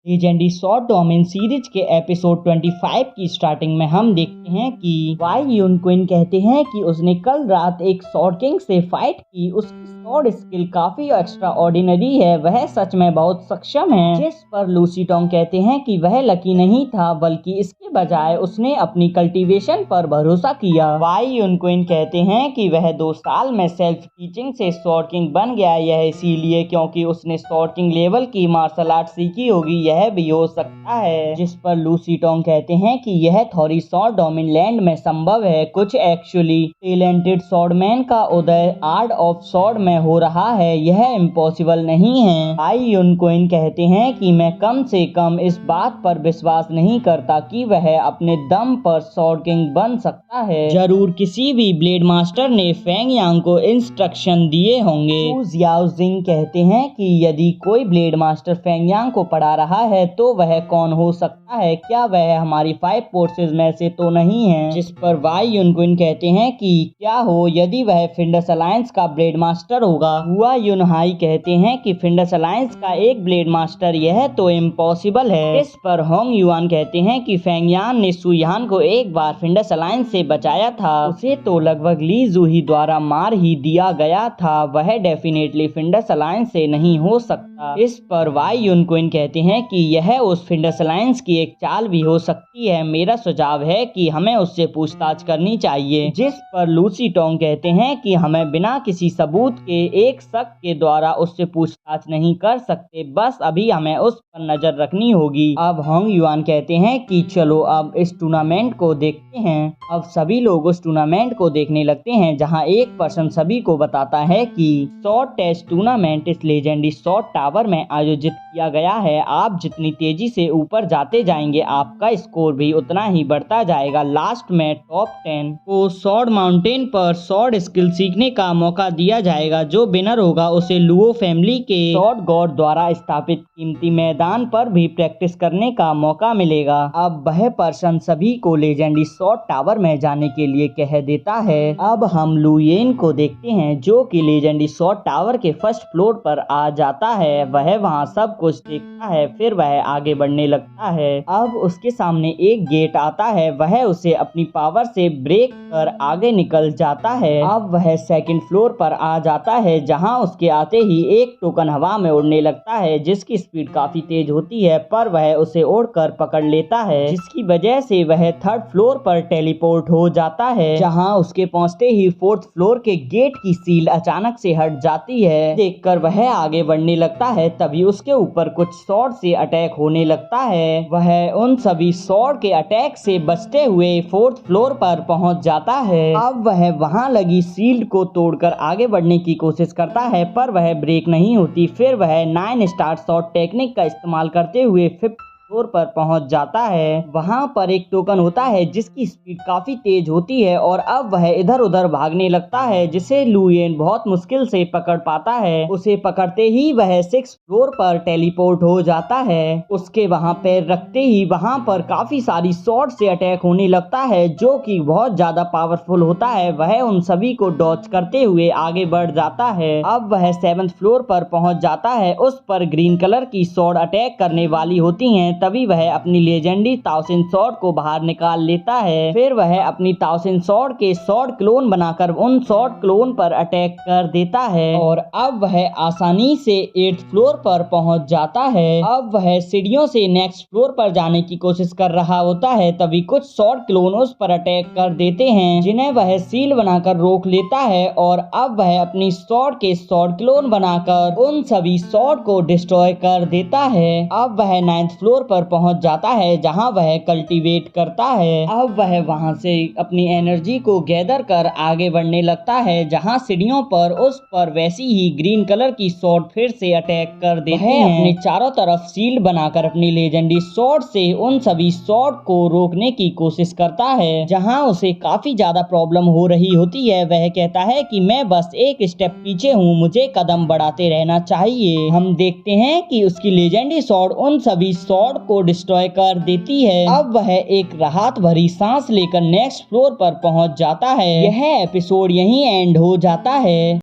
Legendary short domain series के episode 25 की starting में हम देखते हैं कि वाई युन क्विन कहते हैं कि उसने कल रात एक शॉर्ट किंग से फाइट की। उसकी शॉर्ट स्किल काफी एक्स्ट्रा ऑर्डिनरी है, वह सच में बहुत सक्षम है। जिस पर लूसी टोंग कहते हैं कि वह लकी नहीं था, बल्कि इसके बजाय उसने अपनी कल्टीवेशन पर भरोसा किया। वाई युन क्विन कहते हैं कि वह 2 साल में सेल्फ टीचिंग से शॉर्ट किंग बन गया। यह इसीलिए क्योंकि उसने शॉर्ट किंग लेवल की मार्शल आर्ट सीखी होगी, यह भी हो सकता है। जिस पर लूसी टोंग कहते हैं कि यह थोड़ी शॉर्ट डोमेन लैंड में संभव है। कुछ एक्चुअली टैलेंटेड स्वॉर्डमैन का उदय आर्ट ऑफ स्वॉर्ड में हो रहा है, यह इम्पॉसिबल नहीं है। वाई युन क्विन कहते हैं कि मैं कम से कम इस बात पर विश्वास नहीं करता कि वह अपने दम पर शॉर्ट किंग बन सकता है। जरूर किसी भी ब्लेड मास्टर ने फेंग यांग को इंस्ट्रक्शन दिए होंगे। याओ जिंग कहते हैं कि यदि कोई ब्लेड मास्टर फेंग यांग को पढ़ा रहा है तो वह कौन हो सकता है? क्या वह हमारी 5 फोर्सेस में से तो नहीं है? जिस पर वाई युन क्विन कहते हैं कि क्या हो यदि वह फिंडस अलायंस का ब्लेड मास्टर होगा। हुआ युन हाई कहते हैं कि फिंडस अलायंस का एक ब्लेड मास्टर, यह तो इम्पॉसिबल है। इस पर होंग युआन कहते हैं कि फेंग यान ने सु यान को एक बार फिंडस अलायंस से बचाया था, उसे तो लगभग ली जूही द्वारा मार ही दिया गया था, वह डेफिनेटली फिंडस अलायंस से नहीं हो सकता। इस पर वाई युन क्विन कहते हैं कि यह उस फिंडस अलायंस की एक चाल भी हो सकती है। मेरा सुझाव है कि हमें उससे पूछताछ करनी चाहिए। जिस पर लूसी टोंग कहते हैं कि हमें बिना किसी सबूत के एक शक के द्वारा उससे पूछताछ नहीं कर सकते, बस अभी हमें उस पर नजर रखनी होगी। अब होंग युआन कहते हैं कि चलो अब इस टूर्नामेंट को देखते हैं। अब सभी लोग उस टूर्नामेंट को देखने लगते हैं, जहां एक पर्सन सभी को बताता है कि शॉर्ट टेस्ट टूर्नामेंट इस लेजेंडरी शॉर्ट टावर में आयोजित किया गया है। आप जितनी तेजी से ऊपर जाते जाएंगे, आपका स्कोर भी उतना ही बढ़ता जाएगा। लास्ट में टॉप 10 को स्वॉर्ड माउंटेन पर स्वॉर्ड स्किल सीखने का मौका दिया जाएगा। जो विनर होगा उसे लुओ फैमिली के स्वॉर्ड गॉड द्वारा स्थापित कीमती मैदान पर भी प्रैक्टिस करने का मौका मिलेगा। अब वह पर्सन सभी को लेजेंडरी शॉर्ट टावर में जाने के लिए कह देता है। अब हम लुयेन को देखते हैं, जो कि लेजेंडरी शॉर्ट टावर के फर्स्ट फ्लोर पर आ जाता है। वह वहां सब कुछ देखता है, फिर वह आगे बढ़ने लगता है। अब उसके सामने एक गेट आता है, वह उसे अपनी पावर से ब्रेक कर आगे निकल जाता है। अब वह सेकंड फ्लोर पर आ जाता है, जहां उसके आते ही एक टोकन हवा में उड़ने लगता है, जिसकी स्पीड काफी तेज होती है, पर वह उसे उड़कर पकड़ लेता है, जिसकी वजह से वह थर्ड फ्लोर पर टेलीपोर्ट हो जाता है। जहां उसके पहुंचते ही फोर्थ फ्लोर के गेट की सील अचानक से हट जाती है। देखकर वह आगे बढ़ने लगता है, तभी उसके ऊपर कुछ स्वॉर्ड से अटैक होने लगता है। वह उन सभी स्वॉर्ड के अटैक से बचते हुए फोर्थ फ्लोर पर पहुंच जाता है। अब वह वहां लगी सील्ड को तोड़कर आगे बढ़ने की कोशिश करता है, पर वह ब्रेक नहीं होती। फिर वह 9 स्टार शॉट टेक्निक का इस्तेमाल करते हुए 5th फ्लोर पर पहुंच जाता है। वहां पर एक टोकन होता है जिसकी स्पीड काफी तेज होती है, और अब वह इधर उधर भागने लगता है, जिसे लुयेन बहुत मुश्किल से पकड़ पाता है। उसे पकड़ते ही वह 6th फ्लोर पर टेलीपोर्ट हो जाता है। उसके वहां पैर रखते ही वहां पर काफी सारी शॉट से अटैक होने लगता है, जो कि बहुत ज्यादा पावरफुल होता है। वह उन सभी को डॉच करते हुए आगे बढ़ जाता है। अब वह 7th फ्लोर पर पहुंच जाता है। उस पर ग्रीन कलर की शॉट अटैक करने वाली होती है, तभी वह अपनी लेजेंडरी ताओसिन शॉर्ड को बाहर निकाल लेता है। फिर वह अपनी ताओसिन शॉर्ड के शॉर्ड क्लोन बनाकर उन शॉर्ड क्लोन पर अटैक कर देता है, और अब वह आसानी से 8th फ्लोर पर पहुंच जाता है। अब वह सीढ़ियों से नेक्स्ट फ्लोर पर जाने की कोशिश कर रहा होता है, तभी कुछ शॉर्ड क्लोन उस पर अटैक कर देते हैं, जिन्हें वह सील बनाकर रोक लेता है। और अब वह अपनी शॉर्ड के शॉर्ड क्लोन बनाकर उन सभी शॉर्ड को डिस्ट्रॉय कर देता है। अब वह 9th फ्लोर पर पहुंच जाता है, जहां वह कल्टीवेट करता है। अब वह वहां से अपनी एनर्जी को गैदर कर आगे बढ़ने लगता है, जहां सीढ़ियों पर उस पर वैसी ही ग्रीन कलर की शॉर्ड फिर से अटैक कर देते हैं। अपने चारों तरफ शील्ड बनाकर अपनी लेजेंडरी शॉर्ड से उन सभी शॉर्ड को रोकने की कोशिश करता है। जहां उसे काफी ज्यादा प्रॉब्लम हो रही होती है, वह कहता है कि मैं बस एक स्टेप पीछे हूँ, मुझे कदम बढ़ाते रहना चाहिए। हम देखते हैं कि उसकी लेजेंडरी शॉर्ड उन सभी शॉर्ड को डिस्ट्रॉय कर देती है। अब वह एक राहत भरी सांस लेकर नेक्स्ट फ्लोर पर पहुंच जाता है। यह एपिसोड यहीं एंड हो जाता है।